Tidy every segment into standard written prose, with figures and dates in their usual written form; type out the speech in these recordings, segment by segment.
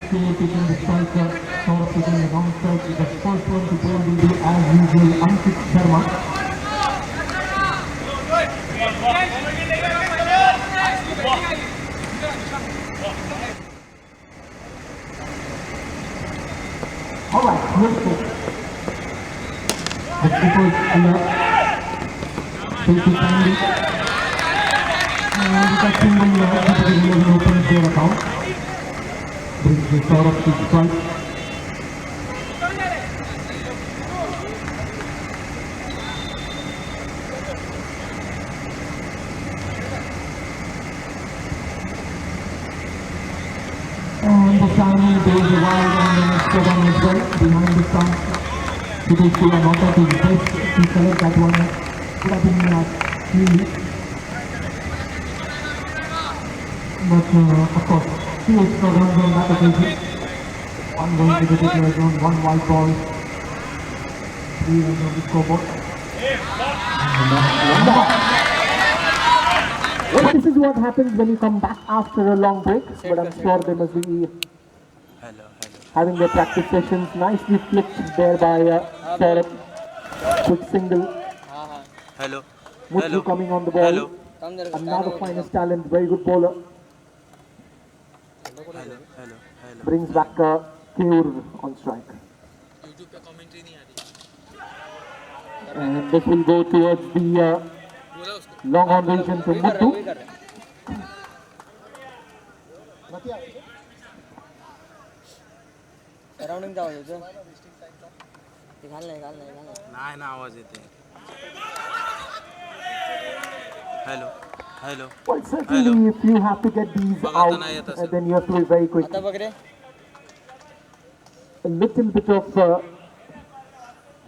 Taking the striker, sort of taking the long strike. The first one to bowl will be as usual Ankit Sharma. Alright, let's go. The keeper is alert. Take it handy. And the single opens their account. Brings the sort of to strike. And the Shani goes wide and then it's put on as well behind the stump. It is to a not at his best to select that one. Could have been clean. But of course, 2 extra runs on that occasion. 1 going to the declare zone, 1 white ball, 3 runs on the scoreboard. Well, this is what happens when you come back after a long break, but I'm sure they must be having their practice sessions. Nicely flicked there by Saurabh. Quick single. Hello. Muthu coming on the ball. Hello. Another finest talent, very good bowler. Hello. Brings back Keur on strike. And this will go towards the long on region to Muthu. Surrounding आवाज येतो घाल नाही ना आवाज येते hello Well, certainly if you have to get these out, then you have to be very quick. आता बघ रे A little bit of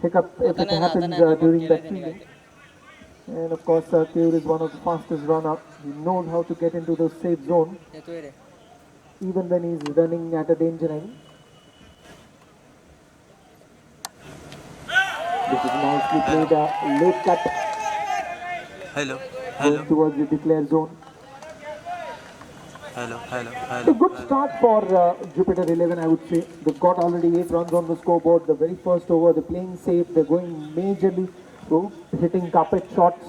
hiccup if it happens during that fielding. And of course, Keur is one of the fastest run-up. He knows how to get into the safe zone, येतोय रे even when he's running at a danger end. This is nicely played, late cut, hello going towards the declare zone. Hello A good start for Jupiter 11, I would say. They've got already 8 runs on the scoreboard. The very first over, they're playing safe. They're going majorly hitting carpet shots.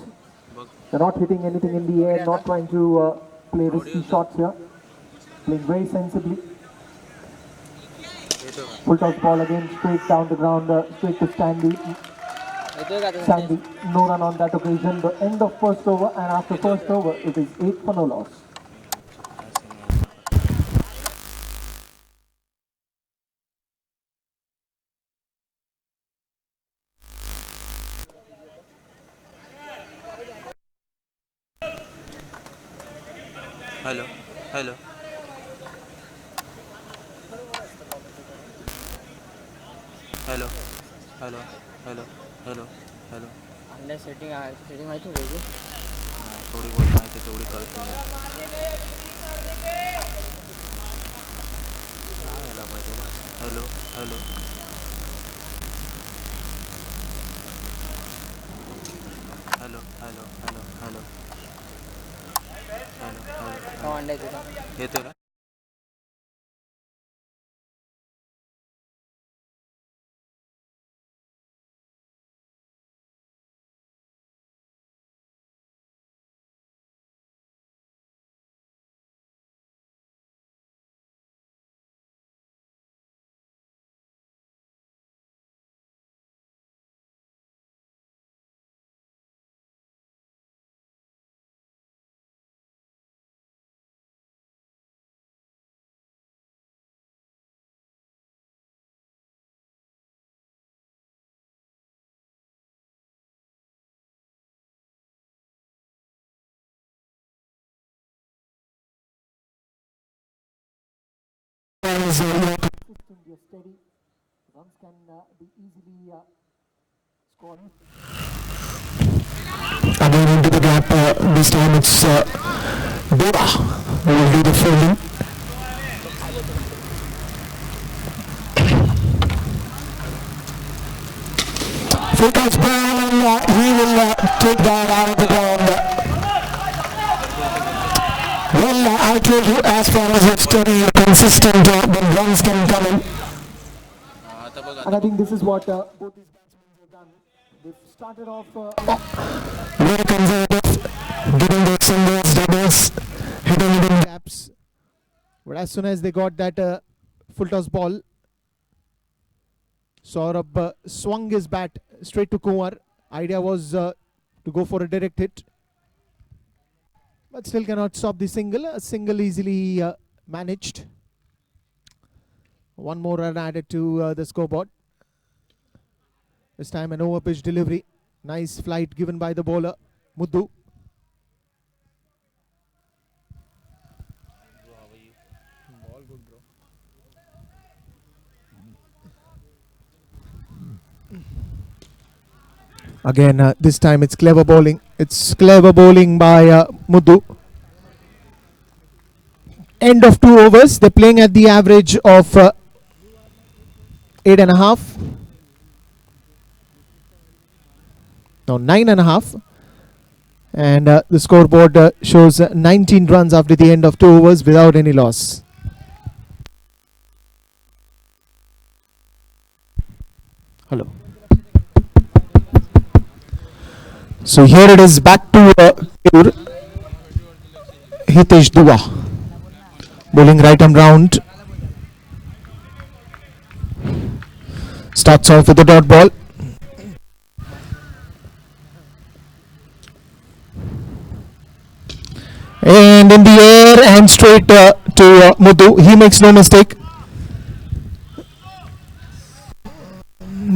They're not hitting anything in the air, not trying to play risky shots here. Playing very sensibly. Full toss ball again, straight down the ground, straight to Stanley. Stanley, no run on that occasion. The end of first over, and after first over, it is 8 for no loss. Hello hello hello hello hello hello hello under setting माहिती होती थोडी बहुत माहिती तेवढी करतो hello hello hello hello hello hello hello अंडा येतोय ना You're steady. Runs can be easily scored. Again into the gap. This time it's Dora who will do the fielding. Full toss ball, and he will take that out of the ground. Well, I told you, as far as it's steady, consistent then runs can come in. आता बघ And I think this is what both these batsmen have done. They've started off very conservative, getting their singles, doubles, hitting it in gaps. But as soon as they got that full toss ball, Saurabh swung his bat straight to Kumar. Idea was to go for a direct hit, but still cannot stop the single. A single easily managed. One more run added to the scoreboard. This time an over pitch delivery. Nice flight given by the bowler, Muddu. Again, this time it's clever bowling. It's clever bowling by Muddu. End of 2 overs. They're playing at the average of 8.5. No, 9.5. And the scoreboard shows 19 runs after the end of 2 overs without any loss. Hello. So here it is back to Hitesh Dua bowling right arm round. Starts off with the dot ball. And in the air and straight to Muddu. He makes no mistake.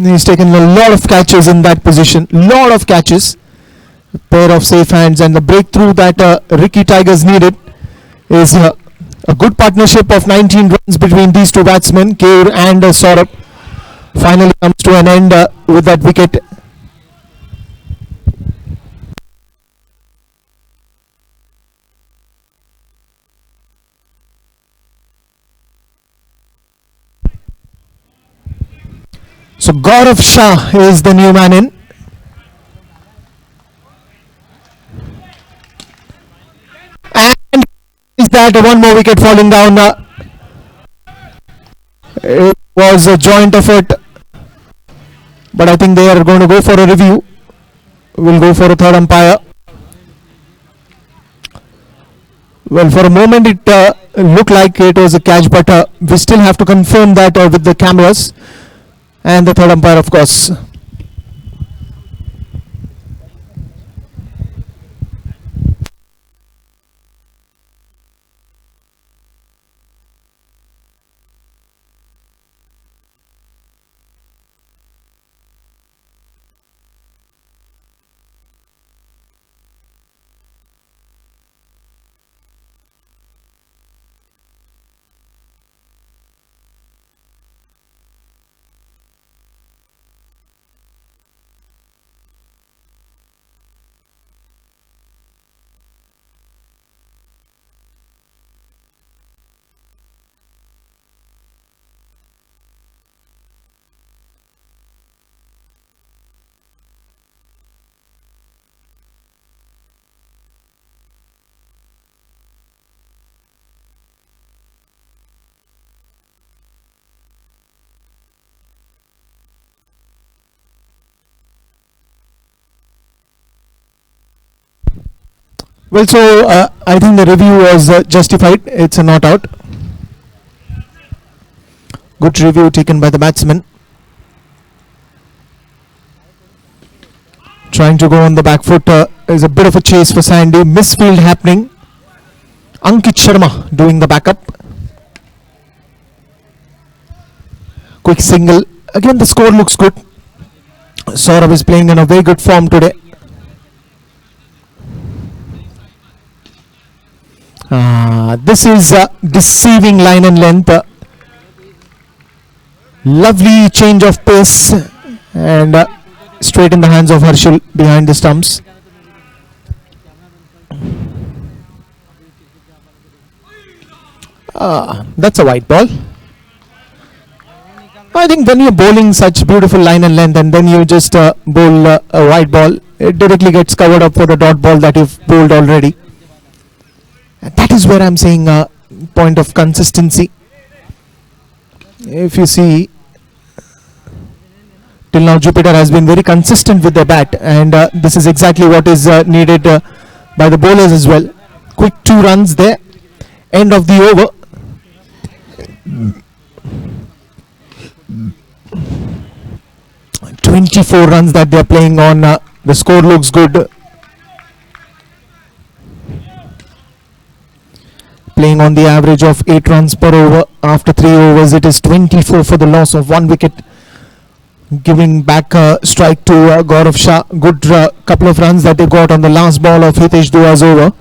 He's taken a lot of catches in that position. Lot of catches. A pair of safe hands, and the breakthrough that Ricky Tigers needed is a good partnership of 19 runs between these two batsmen, Keur and Saurabh. Finally comes to an end with that wicket. So Gaurav Shah is the new man in. And is that one more wicket falling down? It was a joint effort, but I think they are going to go for a review. We'll go for a third umpire. Well, for a moment it looked like it was a catch, but we still have to confirm that with the cameras. And the third umpire, of course. Well, so I think the review was justified. It's a not out. Good review taken by the batsman. Trying to go on the back foot. Is a bit of a chase for Sandy. Misfield happening. Ankit Sharma doing the backup. Quick single. Again, the score looks good. Saurabh is playing in a very good form today. This is deceiving line and length. Lovely change of pace and straight in the hands of Harshul behind the stumps. That's a white ball. I think when you're bowling such beautiful line and length and then you just bowl a white ball, it directly gets covered up for the dot ball that you've bowled already. And that is where I'm saying point of consistency. If you see, till now Jupiter has been very consistent with the bat, and this is exactly what is needed by the bowlers as well. Quick 2 runs there, end of the over. "24 runs that they are playing on. The score looks good. Playing on the average of 8 runs per over. After 3 overs, it is 24 for the loss of 1 wicket. Giving back a strike to Gaurav Shah. Good couple of runs that they got on the last ball of Hitesh Dua's over.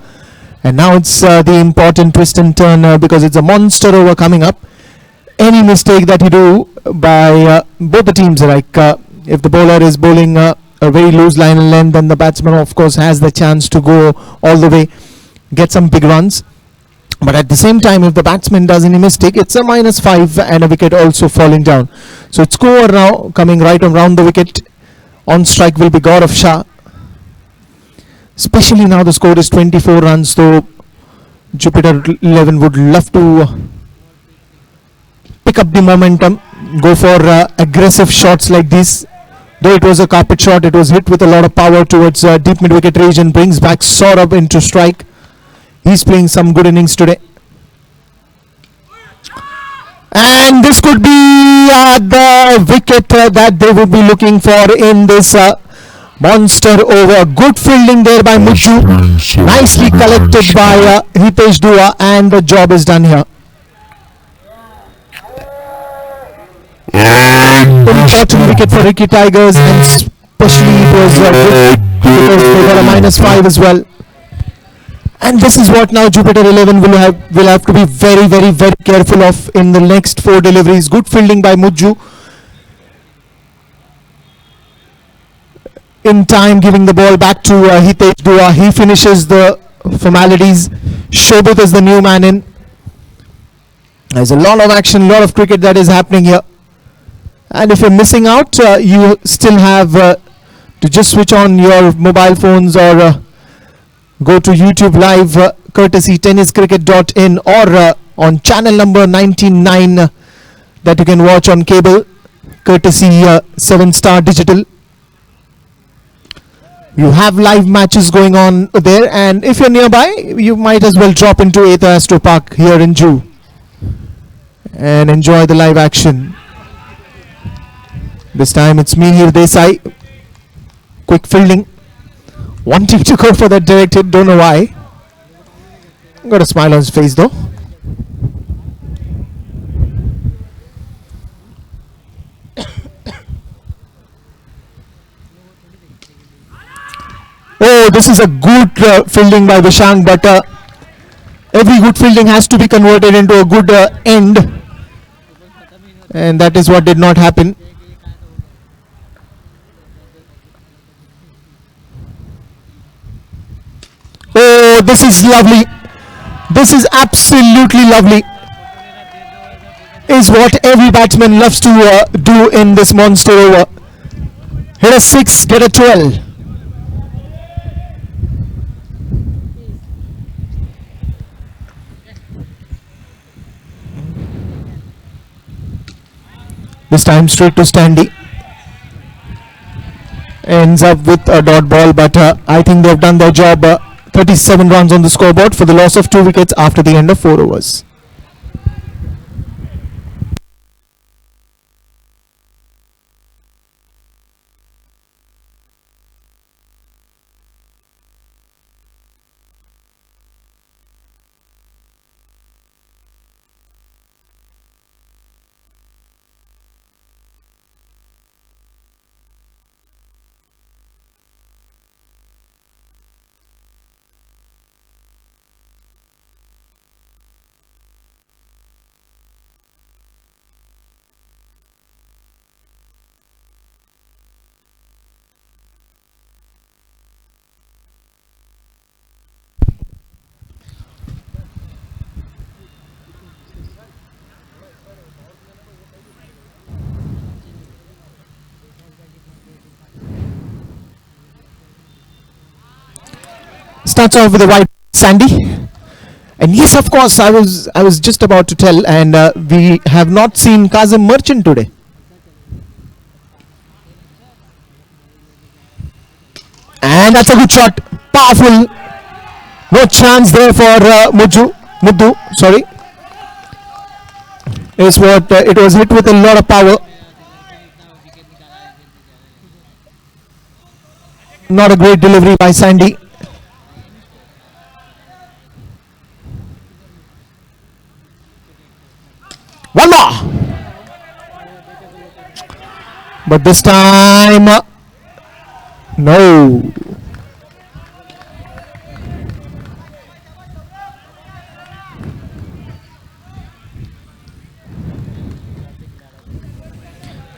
And now it's the important twist and turn because it's a monster over coming up. Any mistake that you do by both the teams, like if the bowler is bowling a very loose line and length, then the batsman of course has the chance to go all the way, get some big runs. But at the same time, if the batsman does any mistake, it's a -5 and a wicket also falling down. So it's score now coming right around the wicket. On strike will be Gaurav Shah. Especially now the score is 24 runs, so Jupiter 11 would love to pick up the momentum, go for aggressive shots like this. Though it was a carpet shot, it was hit with a lot of power towards deep mid-wicket region, brings back Saurabh into strike. He's playing some good innings today. And this could be the wicket that they would be looking for in this monster over. Good fielding there by Mujju. Nicely collected by Hitesh Dua, and the job is done here. Important wicket for Ricky Tigers, and especially it was good because they got a -5 as well. And this is what now Jupiter 11 will have to be very, very, very careful of in the next 4 deliveries. Good fielding by Mujju. In time, giving the ball back to Hitesh Dua. He finishes the formalities. Shobit is the new man in. There's a lot of action, a lot of cricket that is happening here. And if you're missing out, you still have to just switch on your mobile phones or go to YouTube Live, courtesy Tenniscricket.in, or on channel number 99 that you can watch on cable, courtesy 7-Star Digital. You have live matches going on there, and if you're nearby, you might as well drop into Ether Astro Park here in Jew and enjoy the live action. This time it's Mihir Desai. Quick fielding. Wanting to go for that direct hit, don't know why. Got a smile on his face though. Oh, this is a good fielding by Vishang, but every good fielding has to be converted into a good end, and that is what did not happen. Oh, this is lovely. This is absolutely lovely. Is what every batsman loves to do in this monster over. Hit a 6, get a 12. This time straight to Standy. Ends up with a dot ball, but I think they've done their job. 37 runs on the scoreboard for the loss of 2 wickets after the end of 4 overs. Starts off with a wide Sandy. And yes, of course, I was just about to tell, and we have not seen Kazim Merchant today. And that's a good shot, powerful. No chance there for Muddu. Sorry, is what it was hit with a lot of power. Not a great delivery by Sandy. One more, but this time no.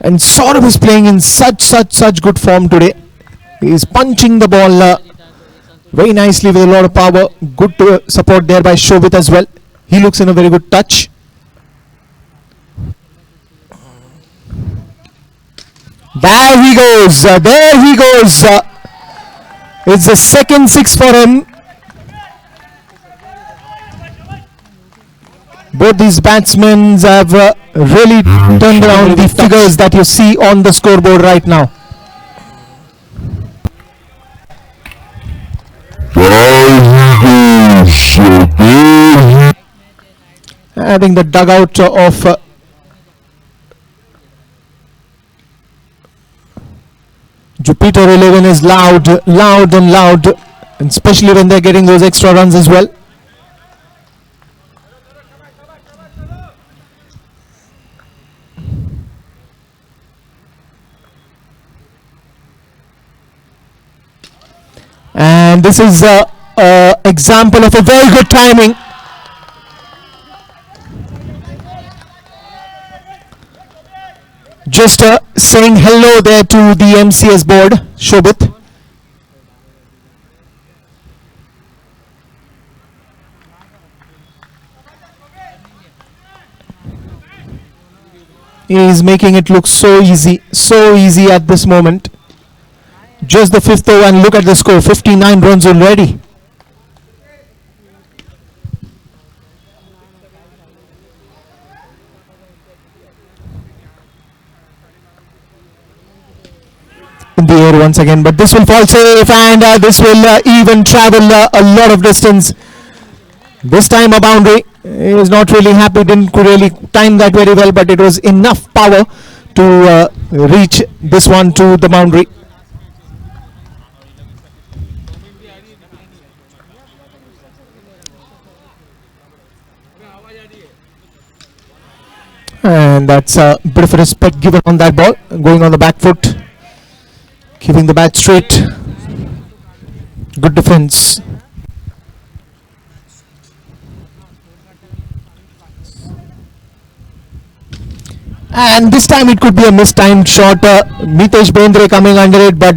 And Saurabh is playing in such good form today. He is punching the ball very nicely with a lot of power. Good support there by Shobit as well. He looks in a very good touch. There he goes. There he goes. It's the second six for him. Both these batsmen have really turned around the figures that you see on the scoreboard right now. I think the dugout of Jupiter 11 is loud, and loud, and especially when they're getting those extra runs as well. And this is an example of a very good timing. Just saying hello there to the MCS board, Shobit. He is making it look so easy at this moment. Just the fifth over, and look at the score, 59 runs already. In the air once again, but this will fall safe, and this will even travel a lot of distance. This time a boundary. He was not really happy, didn't really time that very well, but it was enough power to reach this one to the boundary. And that's a bit of respect given on that ball, going on the back foot, keeping the bat straight. Good defense. And this time it could be a mistimed shot. Mitesh Bendre coming under it, but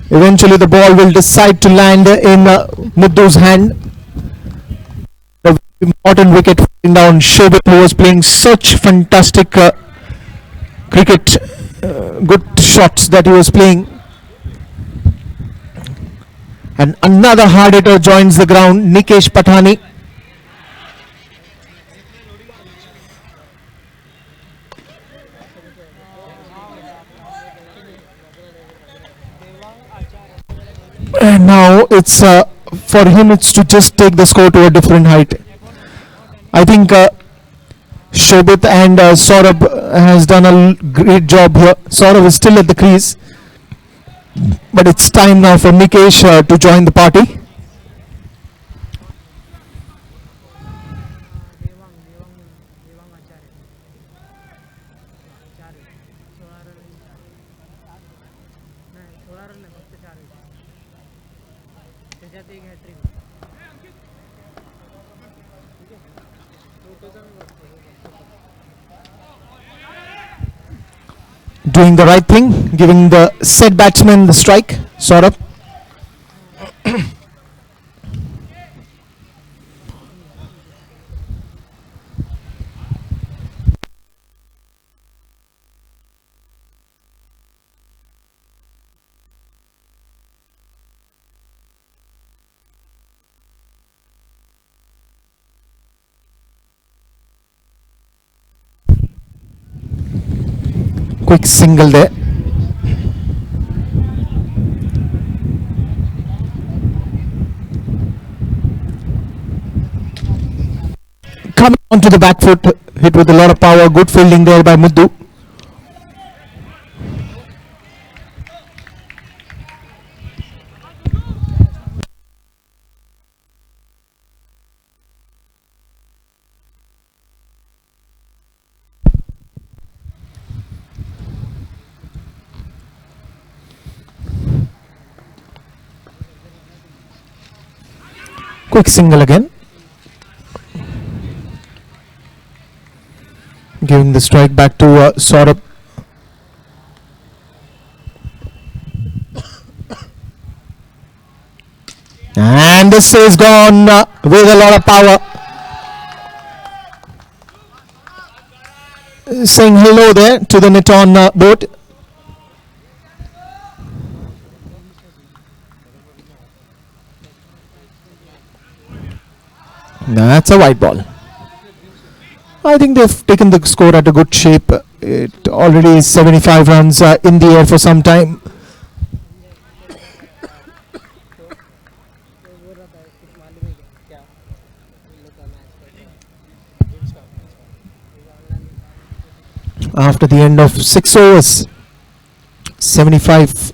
eventually the ball will decide to land in Muddu's hand. The important wicket down. Shobit, who was playing such fantastic cricket, good shots that he was playing. And another hard hitter joins the ground, Nikesh Pathani. And now it's for him, it's to just take the score to a different height. I think Shobit and Saurabh has done a great job here. Saurabh is still at the crease, but it's time now for Nikesh to join the party. Doing the right thing, giving the set batsman the strike, Saurabh. quick single there. Coming onto the back foot, hit with a lot of power. Good fielding there by Muddu. Quick single again. Giving the strike back to Saurabh. And this is gone with a lot of power. Saying hello there to the net on board. That's a white ball. I think they've taken the score at a good shape. It already is 75 runs in the air for some time. After the end of 6 overs, 75.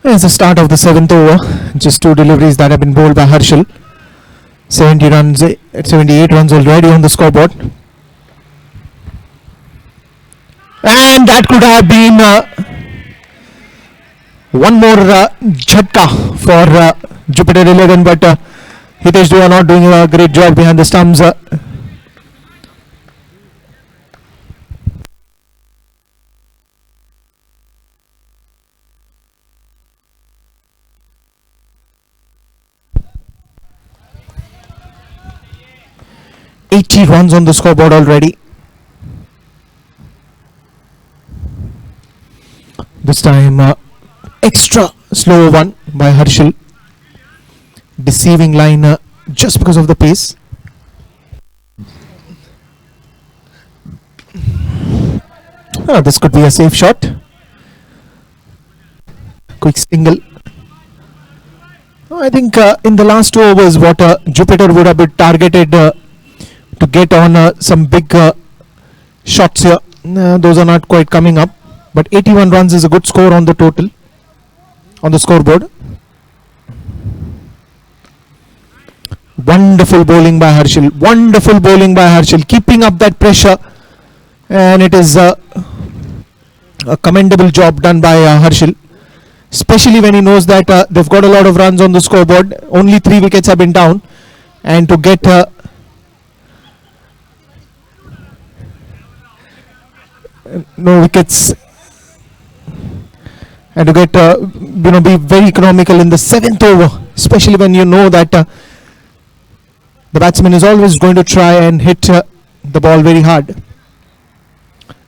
It's the start of the 7th over. Just 2 deliveries that have been bowled by Harshal. 78 runs already on the scoreboard. And that could have been one more jhatka for Jupiter 11, but Hitesh Dua not doing a great job behind the stumps. 80 runs on the scoreboard already. This time extra slow one by Harshal. Deceiving line just because of the pace. This could be a safe shot. Quick single. I think in the last 2 overs what Jupiter would have been targeted to get on some big shots here. Those are not quite coming up. But 81 runs is a good score on the total, on the scoreboard. Wonderful bowling by Harshal. Wonderful bowling by Harshal. Keeping up that pressure. And it is a commendable job done by Harshal. Especially when he knows that they've got a lot of runs on the scoreboard. Only 3 wickets have been down. And to get no wickets and to get be very economical in the 7th over, especially when you know that the batsman is always going to try and hit the ball very hard.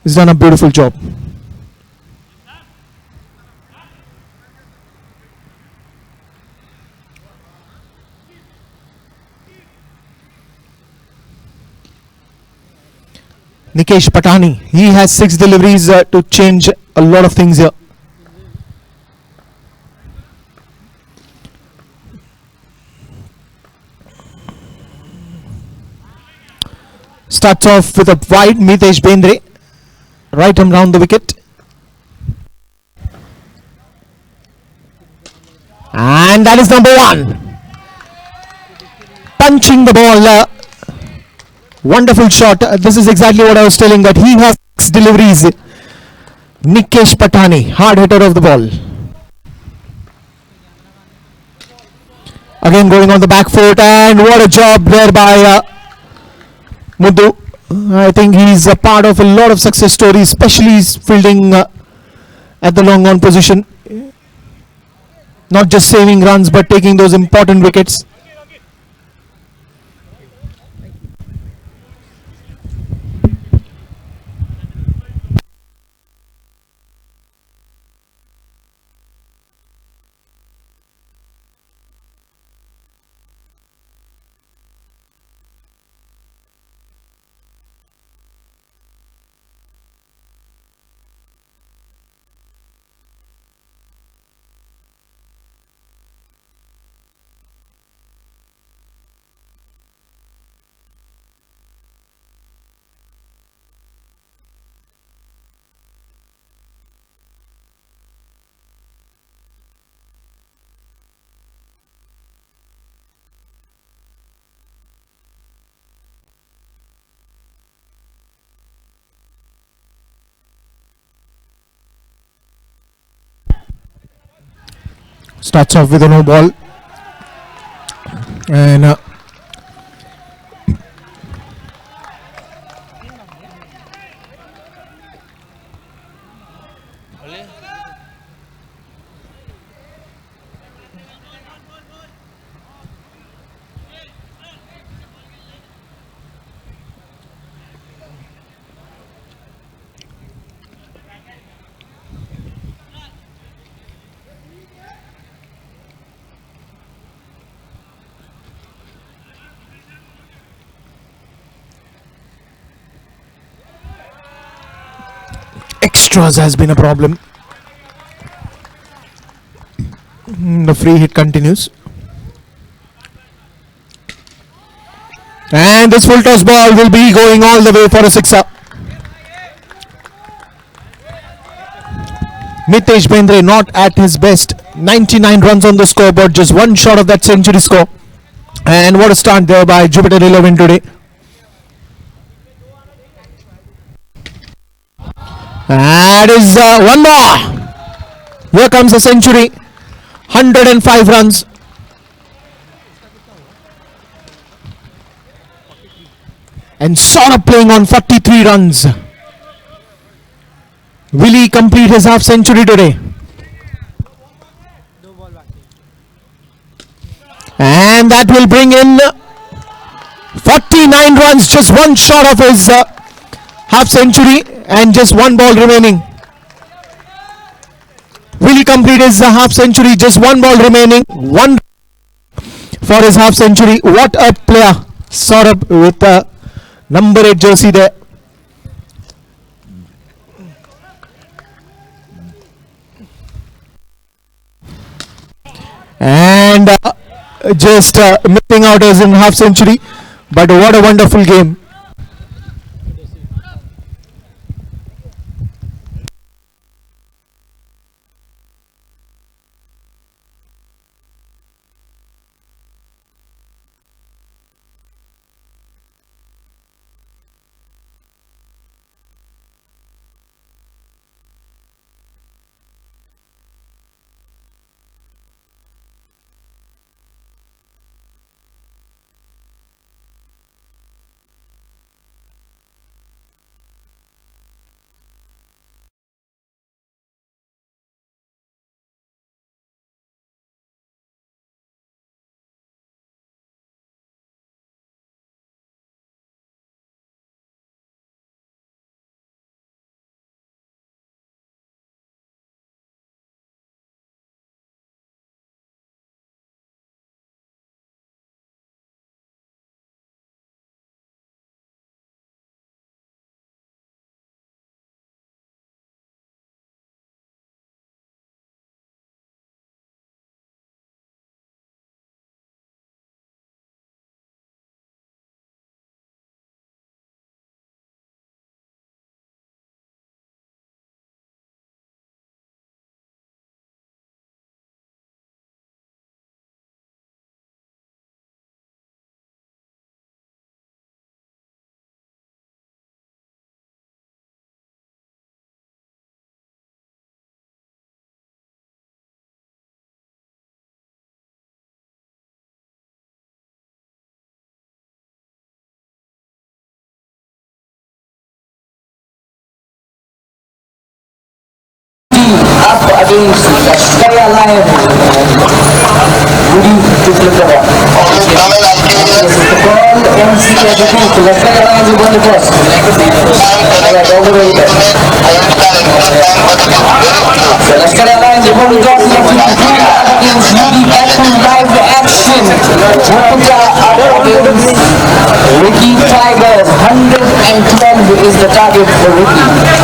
He's done a beautiful job. Nikesh Patani, he has 6 deliveries to change a lot of things here. Starts off with a wide Mitesh Bendre, right arm round the wicket. And that is number 1. punching the ball. Wonderful shot. This is exactly what I was telling, that he has 6 deliveries. Nikesh Patani, hard hitter of the ball. Again going on the back foot, and what a job there by Muddu. I think he's a part of a lot of success stories, especially fielding at the long on position. Not just saving runs, but taking those important wickets. Starts off with a no ball, and extras has been a problem. The free hit continues. And this full toss ball will be going all the way for a sixer. Mitesh Bendre not at his best. 99 runs on the scoreboard, just one short of that century score. And what a start there by Jupiter 11 today. That is one more. Here comes a century. 105 runs. And Saurabh playing on 43 runs. Will he complete his half century today? And that will bring in 49 runs, just one short of his half century, and just one ball remaining. Will he complete his half century? Just one ball remaining. One for his half century. What a player. Saurabh with the number 8 jersey there. And just missing out as in half century. But what a wonderful game. against Australia Live. Rudy to flip the ball. This is the call. MC as a group. Australia Lions will win the first. Alright, all the way there. So Australia Lions will win the toss. Against Rudy Captain live action. Jupiter against Ricky Tigers. 112 is the target for Ricky.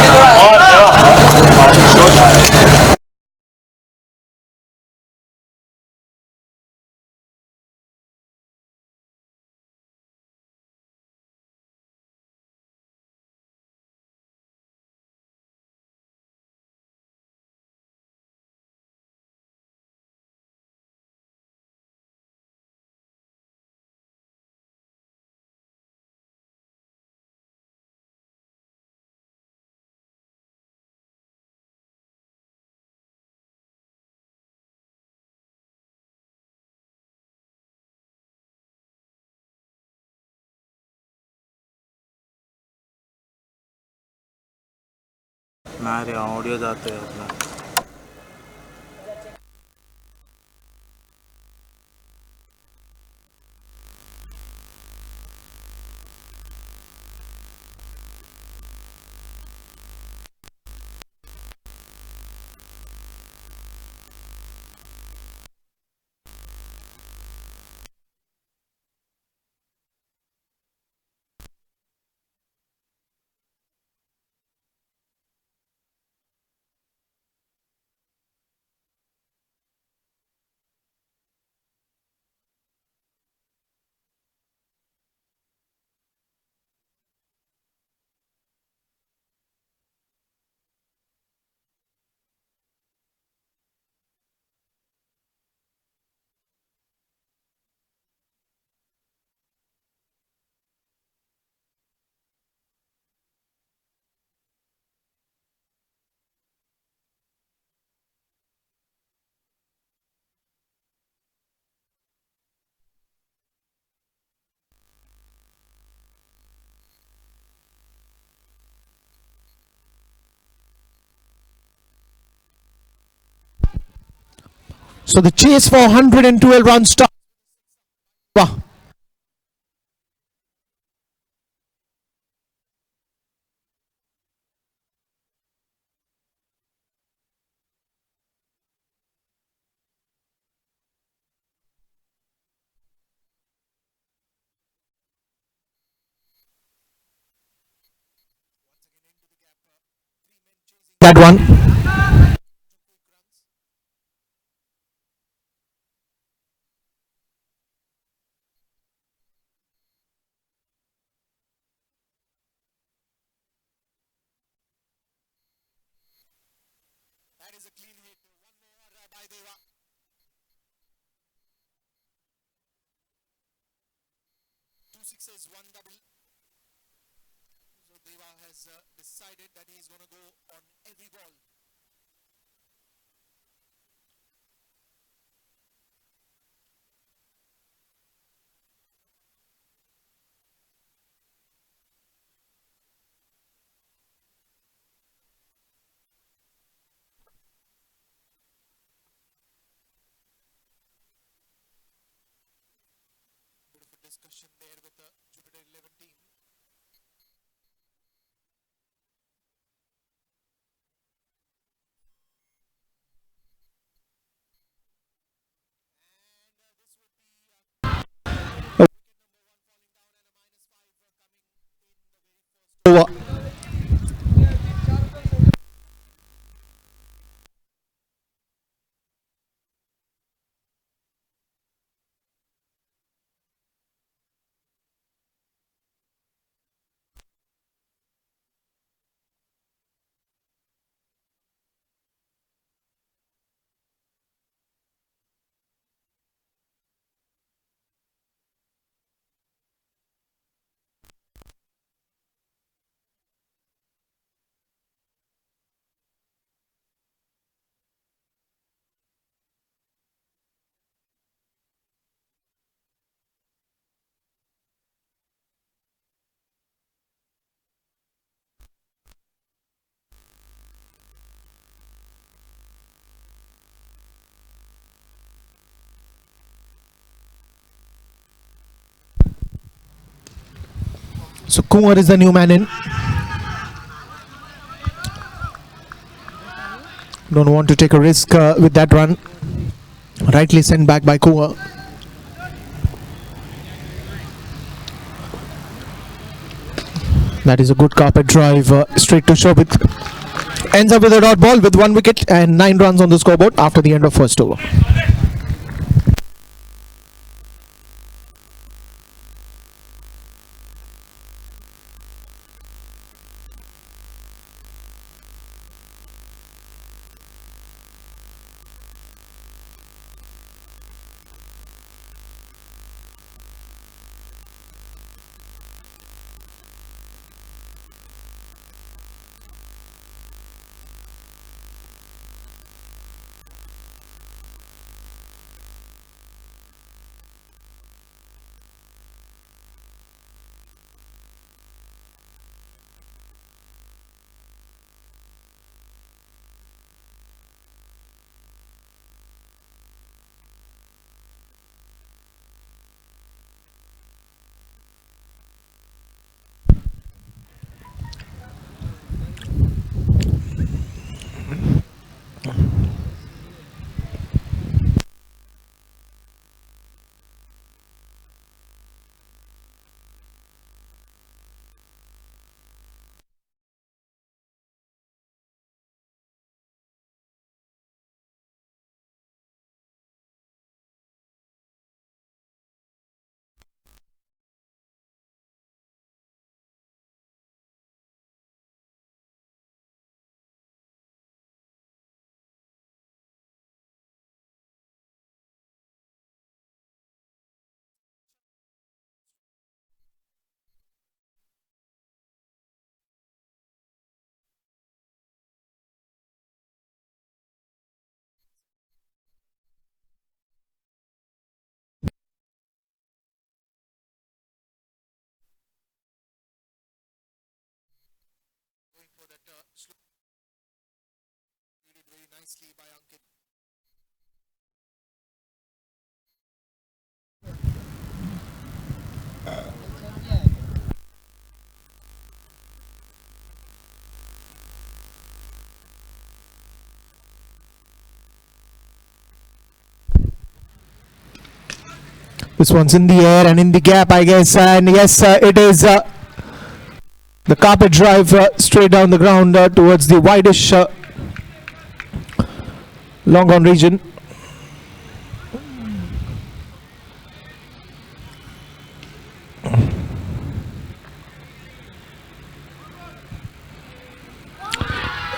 ना रे audio जाते हैं अपना So the chase for 112 runs start. Wow. That one. That is a clean hit. One more by Deva. Two sixes, one double. So Deva has decided that he's going to go on every ball. Bit of a discussion there with the Jupiter 11 team. So Kumar is the new man in. Don't want to take a risk with that run. Rightly sent back by Kumar. That is a good carpet drive straight to Shobit. Ends up with a dot ball with 1 wicket and 9 runs on the scoreboard after the end of first over. This one's in the air and in the gap, I guess. And yes, it is the carpet drive straight down the ground towards the wideish long on region.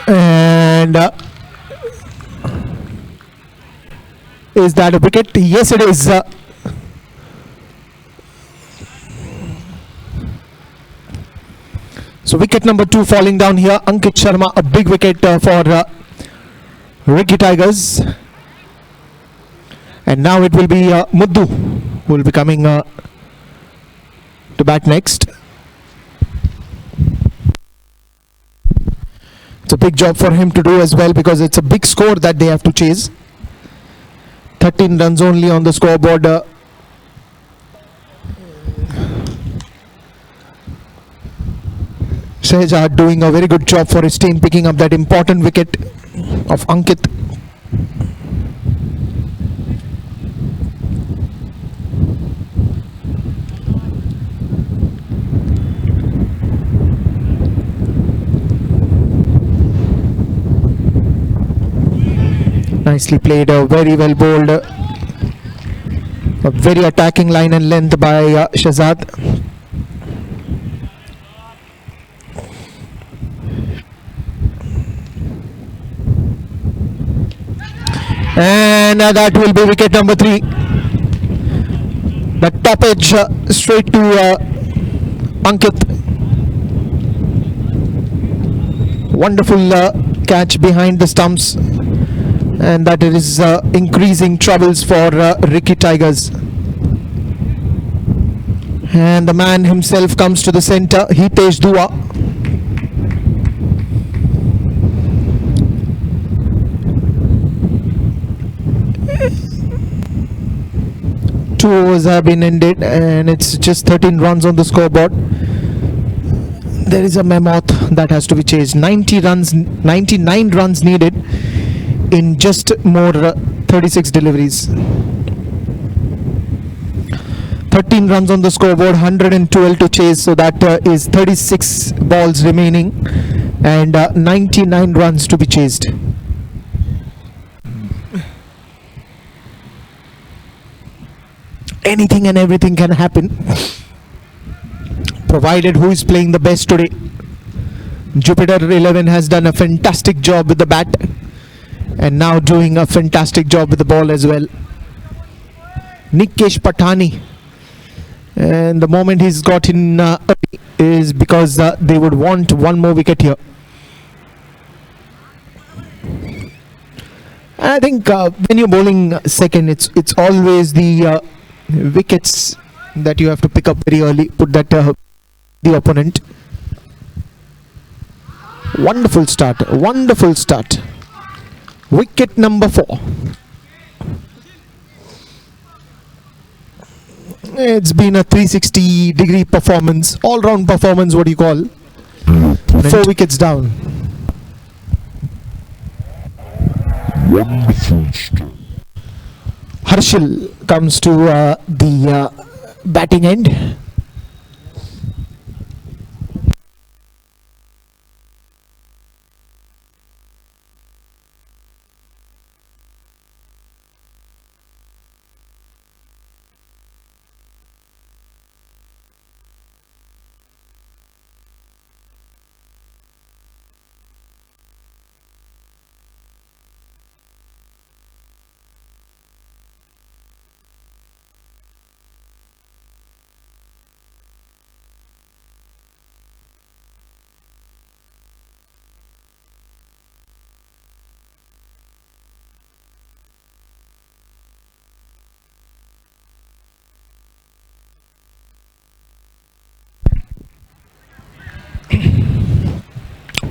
And is that a wicket? Yes, it is. So wicket number 2 falling down here. Ankit Sharma, a big wicket for Ricky Tigers. And now it will be Muddu who will be coming to bat next. It's a big job for him to do as well because it's a big score that they have to chase. 13 runs only on the scoreboard. Shehzad doing a very good job for his team, picking up that important wicket of Ankit. Nicely played, very well bowled. A very attacking line and length by Shehzad. And that will be wicket number 3. The top edge straight to Ankit. Wonderful catch behind the stumps. And that is increasing troubles for Ricky Tigers. And the man himself comes to the center, Hitesh Dua. Two overs have been ended and it's just 13 runs on the scoreboard. There is a mammoth that has to be chased. 99 runs needed in just more 36 deliveries. 13 runs on the scoreboard, 112 to chase, so that is 36 balls remaining and 99 runs to be chased. Anything and everything can happen, provided who is playing the best today. Jupiter 11 has done a fantastic job with the bat and now doing a fantastic job with the ball as well. Nikesh Patani, and the moment he's got in is because they would want one more wicket here. And I think when you're bowling second, it's always the wickets that you have to pick up very early, put that the opponent. Wonderful start, wonderful start. Wicket number 4. It's been a 360-degree performance, all-round performance, what do you call? 4 wickets down. Harshil comes to the batting end.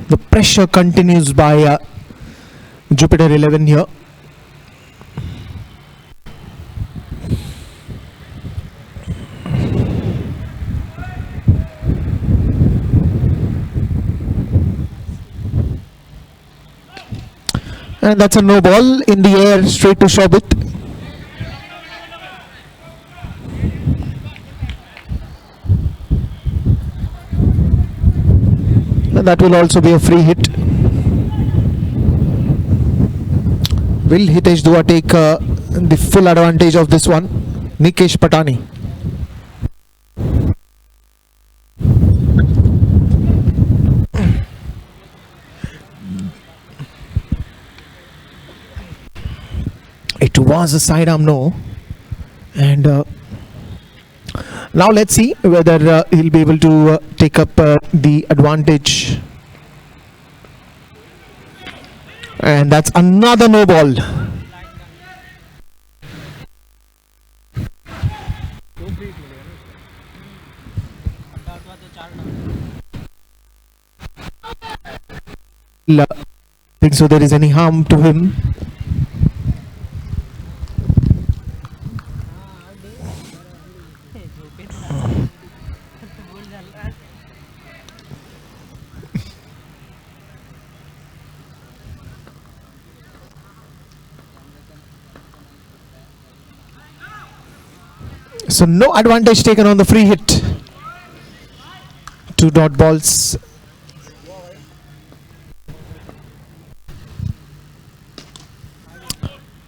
The pressure continues by Jupiter 11 here. And that's a no ball in the air straight to Shobit. And that will also be a free hit. Will Hitesh Dua take the full advantage of this one? Nikesh Patani. It was a sidearm no, and now let's see whether he'll be able to take up the advantage. And that's another no ball. Think so there is any harm to him. So no advantage taken on the free hit. 2 dot balls.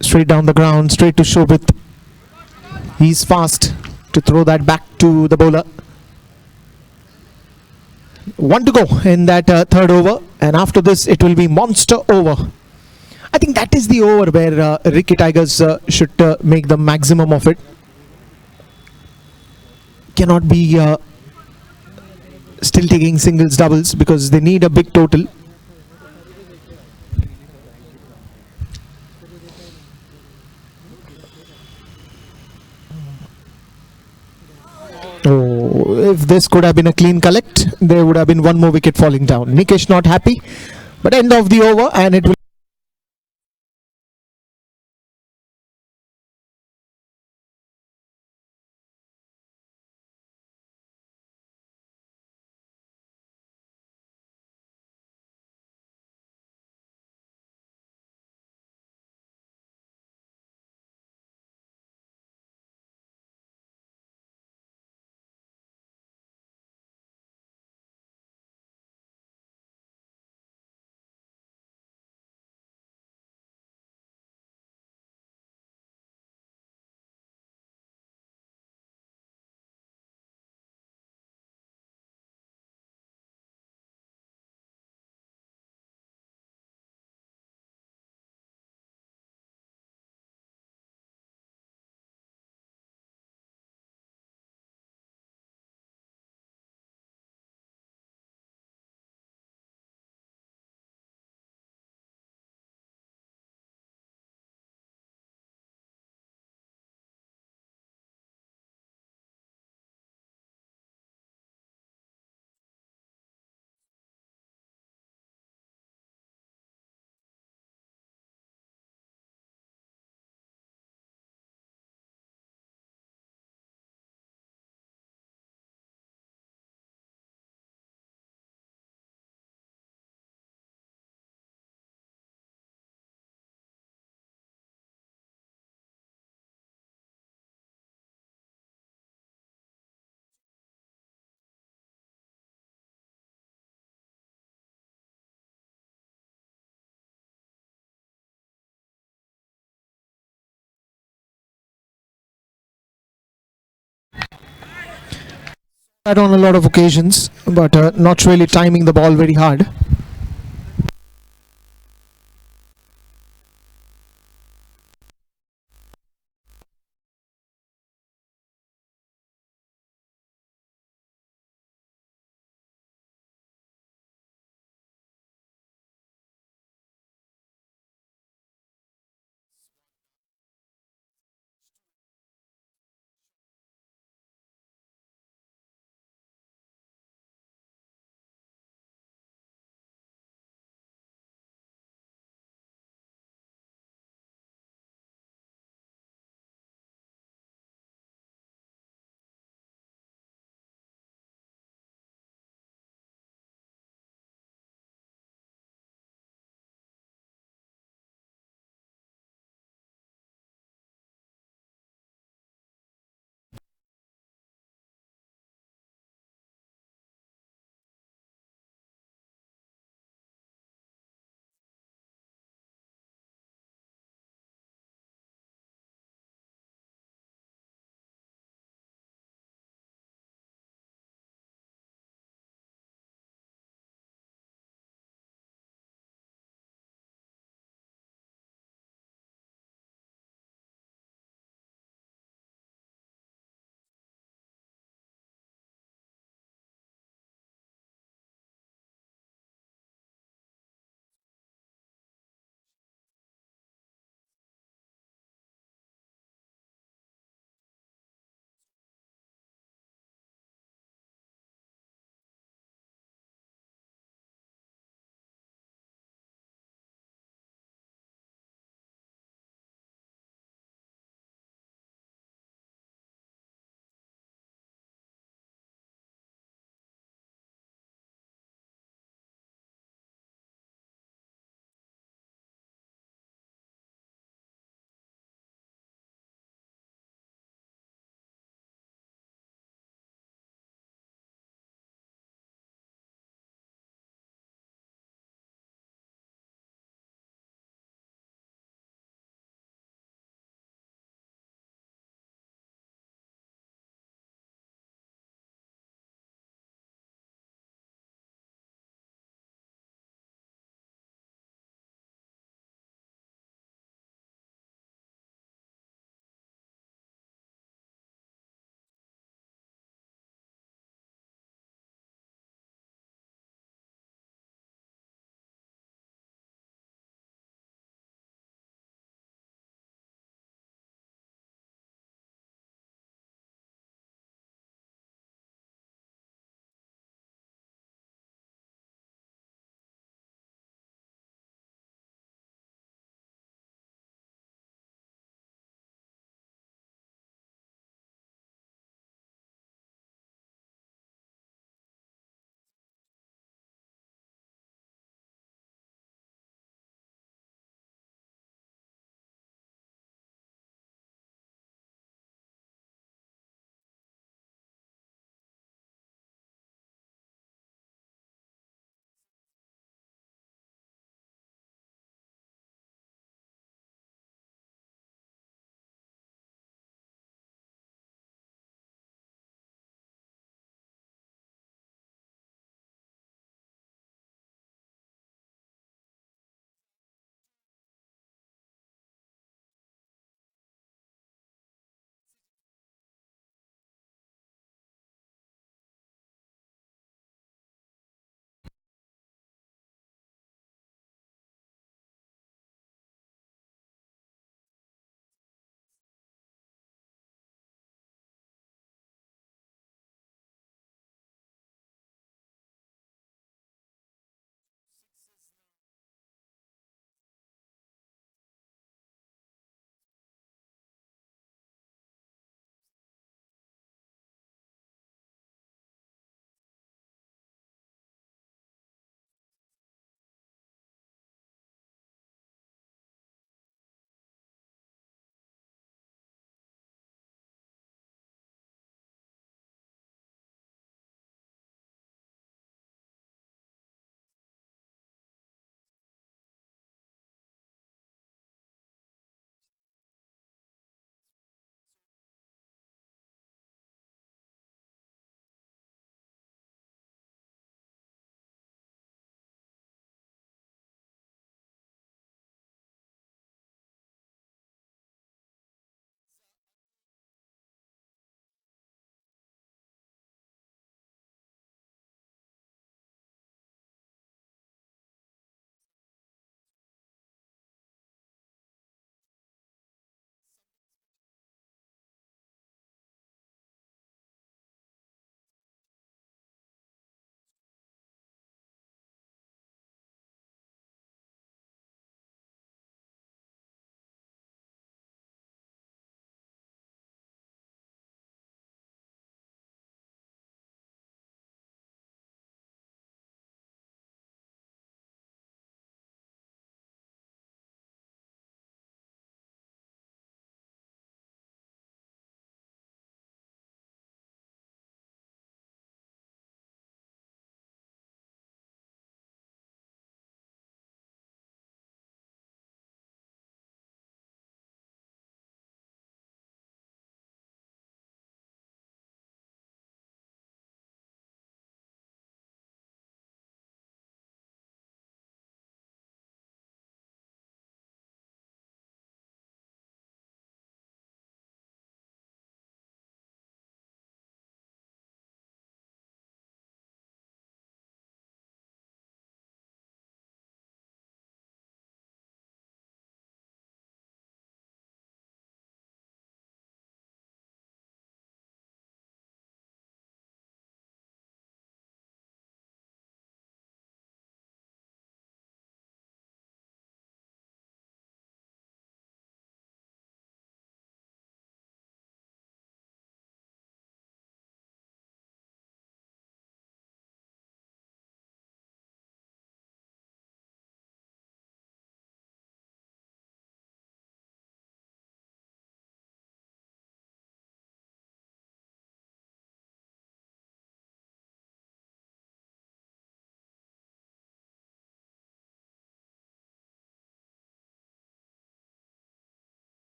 Straight down the ground, straight to Shobit. He's fast to throw that back to the bowler. 1 to go in that third over, and after this it will be monster over. I think that is the over where Ricky Tigers should make the maximum of it. Cannot be still taking singles doubles because they need a big total. Oh, if this could have been a clean collect, there would have been 1 more wicket falling down. Nikesh not happy, but end of the over, and it will that on a lot of occasions, but not really timing the ball very hard.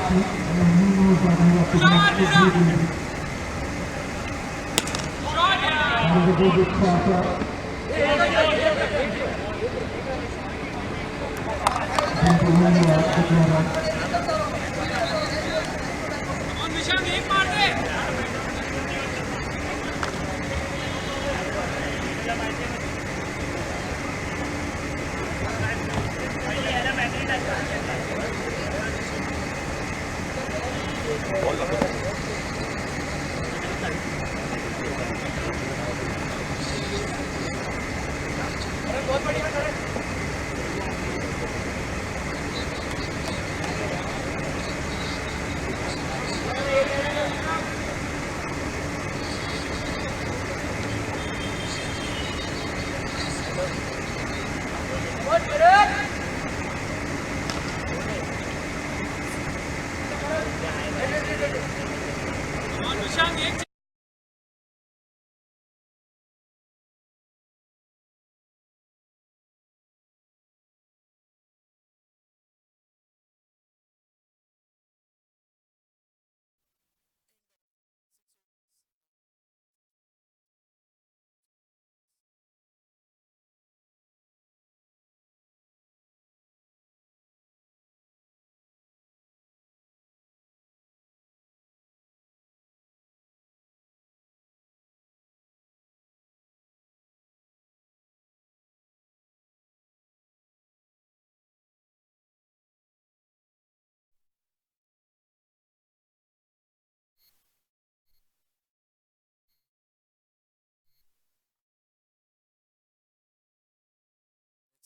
It's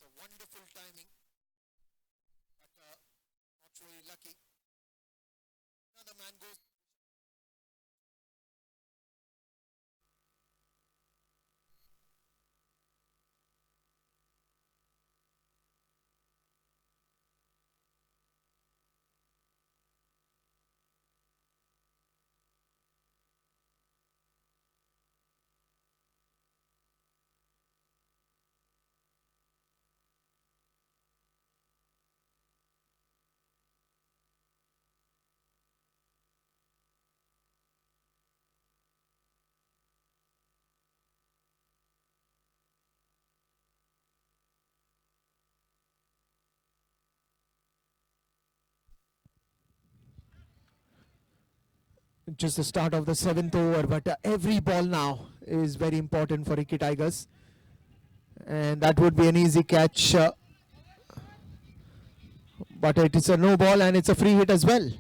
a wonderful timing, but not really lucky. Another man goes. Just the start of the 7th over, but every ball now is very important for Ricky Tigers, and that would be an easy catch, but it is a no ball and it's a free hit as well.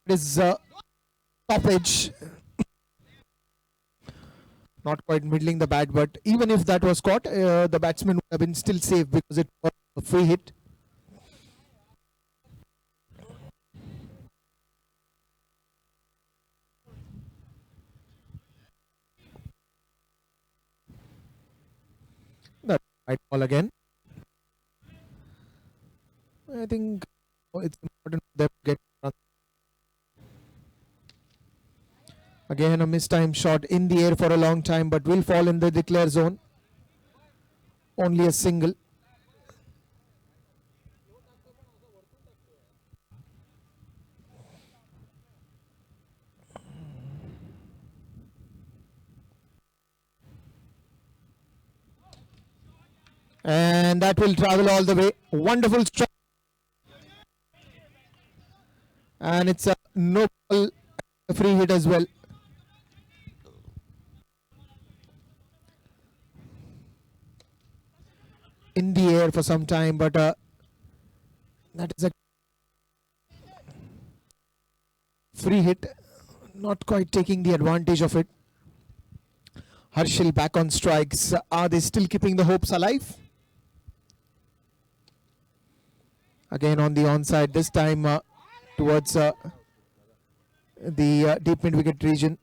It is stoppage, not quite middling the bat, but even if that was caught, the batsman would have been still safe because it was a free hit. The right ball again. I think it's important for them to get run. Again, a mistimed shot in the air for a long time, but will fall in the declare zone. Only a single. And that will travel all the way. Wonderful strike. And it's a no ball, a free hit as well. In the air for some time, but that is a free hit. Not quite taking the advantage of it. Harshil back on strikes. Are they still keeping the hopes alive? Again on the onside, this time towards the deep mid wicket region.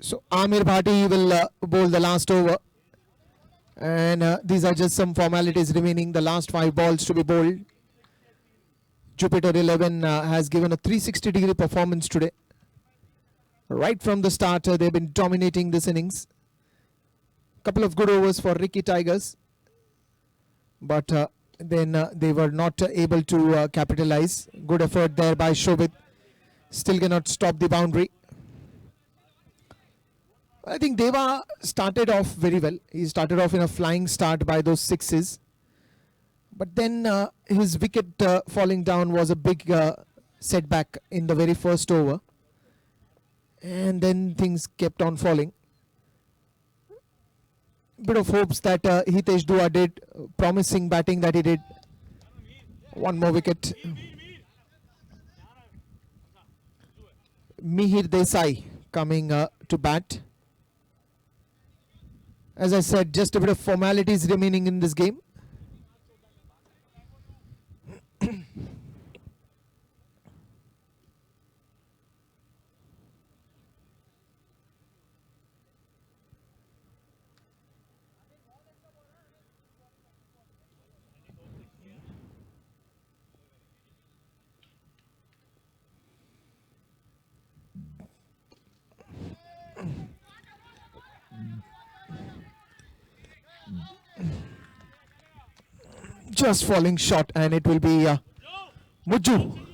So Amir Bhati will bowl the last over, and these are just some formalities remaining. The last 5 balls to be bowled. Jupiter 11 has given a 360-degree performance today. Right from the start, they've been dominating this innings. Couple of good overs for Ricky Tigers, but then they were not able to capitalize. Good effort there by Shobit. Still cannot stop the boundary. I think Deva started off very well. He started off in a flying start by those 6s. But then his wicket falling down was a big setback in the very first over. And then things kept on falling. Bit of hopes that Hitesh Dua did, promising batting that he did. One more wicket. Mihir Desai coming to bat. As I said, just a bit of formalities remaining in this game. Just falling short, and it will be Mujju.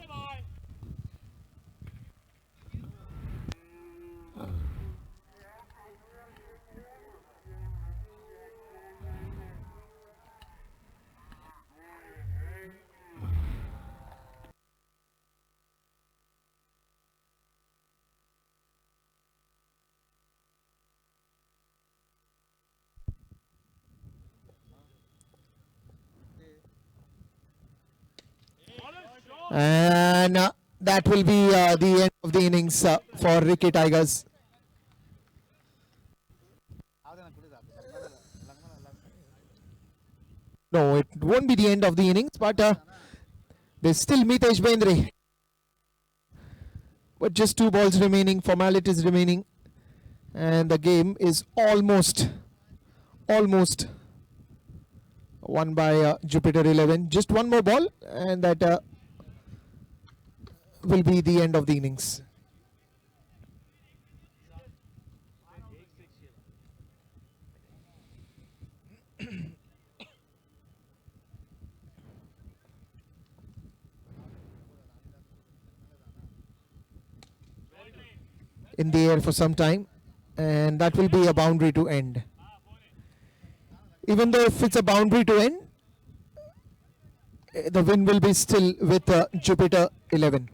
And that will be the end of the innings for Ricky Tigers. No, it won't be the end of the innings, but there's still Mitesh Bendre. But just 2 balls remaining, formalities remaining, and the game is almost won by Jupiter 11. Just one more ball, and that will be the end of the innings. In the air for some time, and that will be a boundary to end. Even though if it's a boundary to end, the win will be still with Jupiter 11.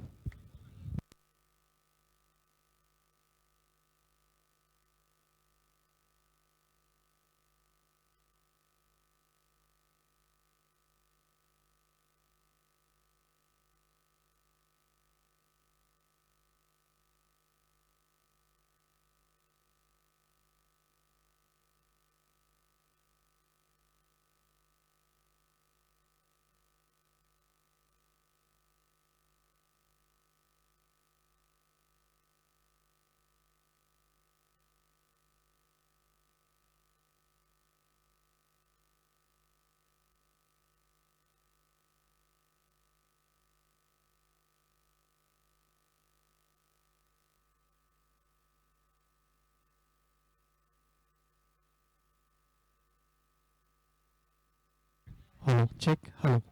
Hello, check. Hello.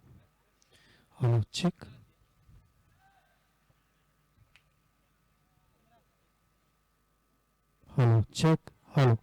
Hello, check. Hello, check. Hello.